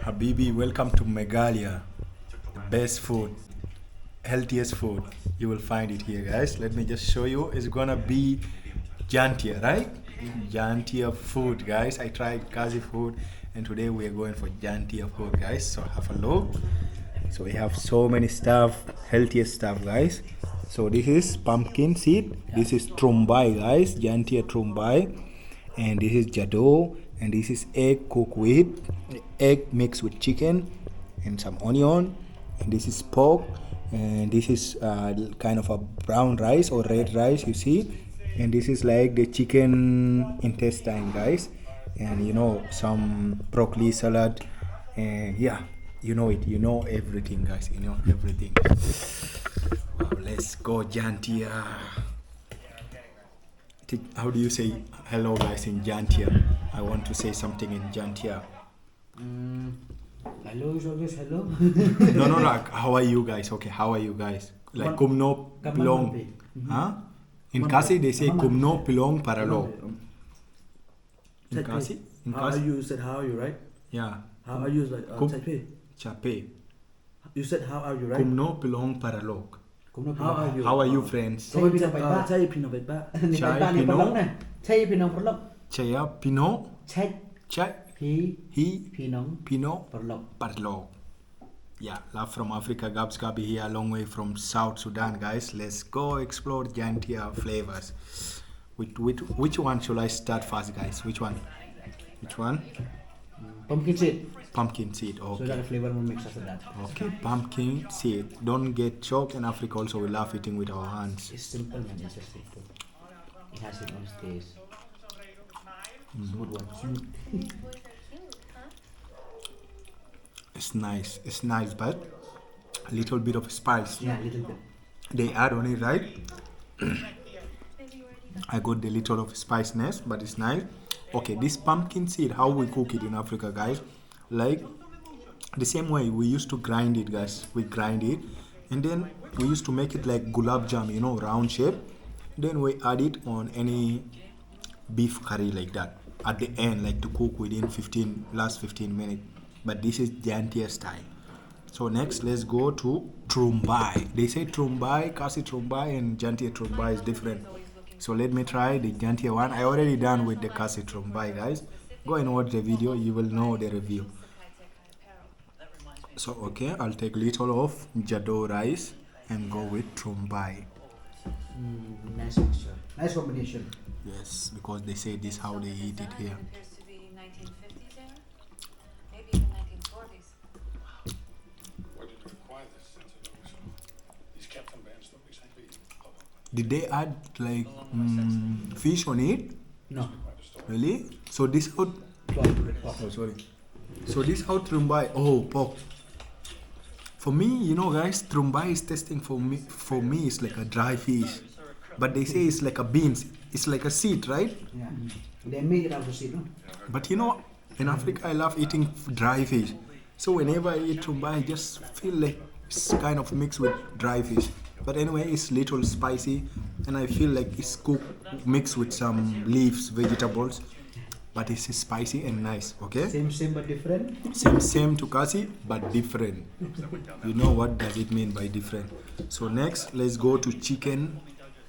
Habibi, welcome to Meghalaya. The best food, healthiest food. You will find it here, guys. Let me just show you. It's gonna be Jaintia, right? Jaintia food, guys. I tried khasi food, and today we are going for Jaintia food, guys. So have a look. So we have so many stuff, healthiest stuff, guys. So this is pumpkin seed. This is trumbai, guys. Jaintia trumbai, and this is jado, and this is egg cooked with egg mixed with chicken and some onion, and this is pork, and this is kind of a brown rice or red rice, you see, and this is like the chicken intestine, guys, and some broccoli salad, and yeah, you know it, you know everything, guys, you know everything. Wow, let's go Jaintia. How do you say hello, guys, in Jaintia? I want to say something in Jaintia. Hello is always hello. No, like how are you guys? Okay, how are you guys? Like kumno pilong. Huh? In khasi they say kumno pilong paralog. In khasi? In How are khasi? you? Said how are you, right? Yeah. How are you? Like Taipei. Chape. You said how are you, right? Kumno pilong paralog. How are you? How are you, friends? Chai pino bait ba. Chai pino. Chai pinong perlok. Chaya pino. Chai Chai. pi He. pinong Pino. perlok. Parlog. Yeah, love from Africa. Gabs Gabi here, a long way from South Sudan, guys. Let's go explore Jaintia flavors. Which one should I start first, guys? Which one? Which one? Pumpkin seed. Pumpkin seed. So Okay. that flavor will mix after that. Okay, pumpkin seed. Don't get choked. In Africa also we love eating with our hands. It's simple man, it's just simple. It has its own taste. Smooth one. Smooth. It's nice, but a little bit of spice. Yeah, little bit. They add on it, right? I got the little of spiciness, but it's nice. Okay, this pumpkin seed, how we cook it in Africa, guys? Like the same way we used to grind it, guys. We grind it, and then we used to make it like gulab jam, round shape. Then we add it on any beef curry like that at the end, like to cook within last 15 minutes. But this is Jaintia style. So next, let's go to trumbai. They say trumbai, khasi trumbai, and Jaintia trumbai is different. So let me try the Jaintia one. I already done with the khasi trumbai, guys. Go and watch the video, you will know the review. So okay, I'll take little of jado rice and go with trumbai. Nice mixture. Nice combination. Yes, because they say this how they eat it here. Appears to be 1950s era, maybe even 1940s. Why did you acquire this since it was these captain bands that we say we Did they add like fish on it? No. Really? So this how? Oh, sorry. So this how trumbai? Oh, pork. For me, guys, trumbai is testing for me. For me, it's like a dry fish, but they say it's like a beans. It's like a seed, right? Yeah. They make it out of seed, no? But in Africa, I love eating dry fish. So whenever I eat trumbai, I just feel like it's kind of mixed with dry fish. But anyway, it's little spicy, and I feel like it's cooked mixed with some leaves, vegetables. But it's spicy and nice. Okay. Same but different. Same to khasi, but different. You know what does it mean by different? So next, let's go to chicken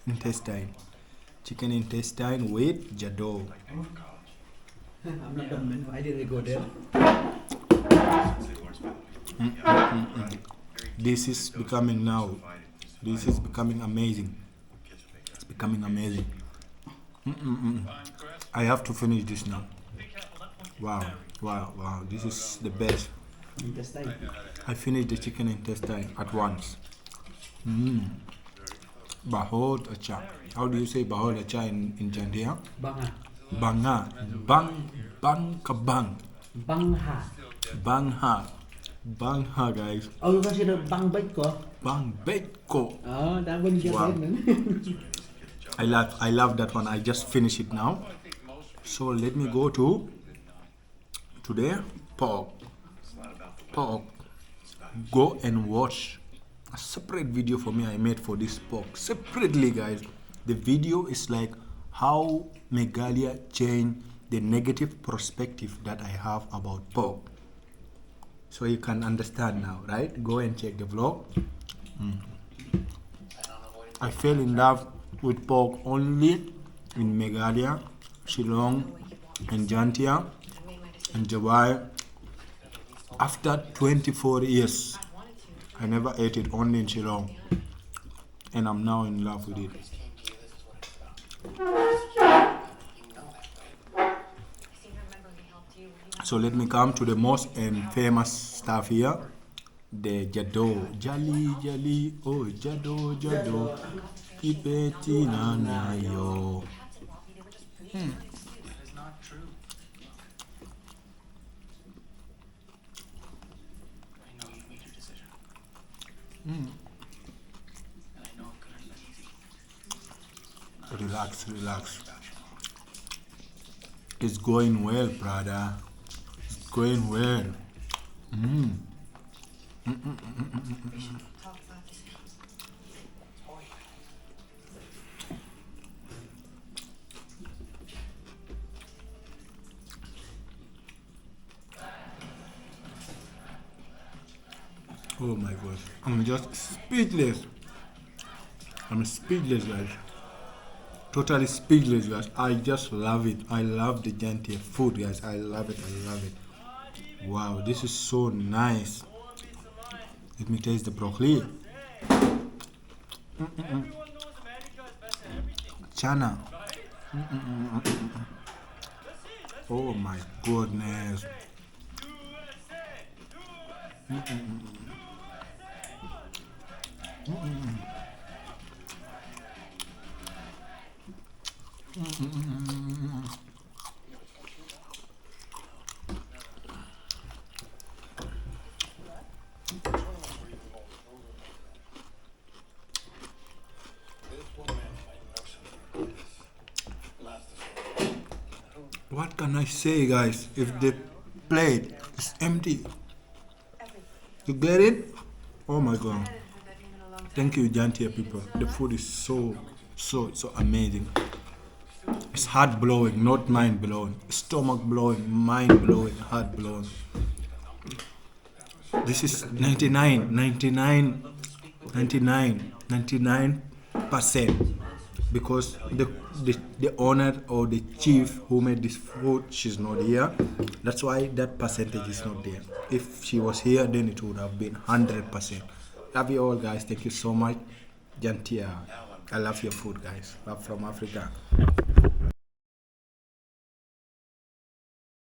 intestine. Chicken intestine with jado. I'm not done, man. I didn't go there. This is becoming now. This is becoming amazing. It's becoming amazing. I have to finish this now. Wow. This is the best. Intestine. I finished the chicken intestine at once. Bahod acha. How do you say bahod acha in Jaintia? Bangha. Banga. Bang kabang. Bangha. Bangha, guys. Oh, you consider bang bait ko? Bang beko. Oh, that one you get Wow. right, man. I love that one. I just finished it now. So let me go to the pork. Go and watch a separate video for me I made for this pork separately, guys. The video is like how Meghalaya changed the negative perspective that I have about pork. So you can understand now, right? Go and check the vlog. I fell in love with pork only in Meghalaya, Shillong, and Jaintia, and Jowai. After 24 years, I never ate it, only in Shillong, and I'm now in love with it. So let me come to the most and famous stuff here. The jado, jali, oh jado, ipeti na yo. Relax. It's going well, brother. It's going well. Oh my God, I'm just speechless. I'm speechless, guys. Totally speechless, guys. I just love it. I love the Jaintia food, guys. I love it. Wow, this is so nice. Let me taste the broccoli. Chana. Oh my goodness. What can I say, guys? If the plate is empty, you get it? Oh my God. Thank you, Jaintia people. The food is so amazing. It's heart blowing, not mind blowing. Stomach blowing, mind blowing, heart blowing. This is 99% because the owner or the chief who made this food, she's not here. That's why that percentage is not there. If she was here, then it would have been 100%. Love you all, guys. Thank you so much. Jaintia, I love your food, guys. Love from Africa.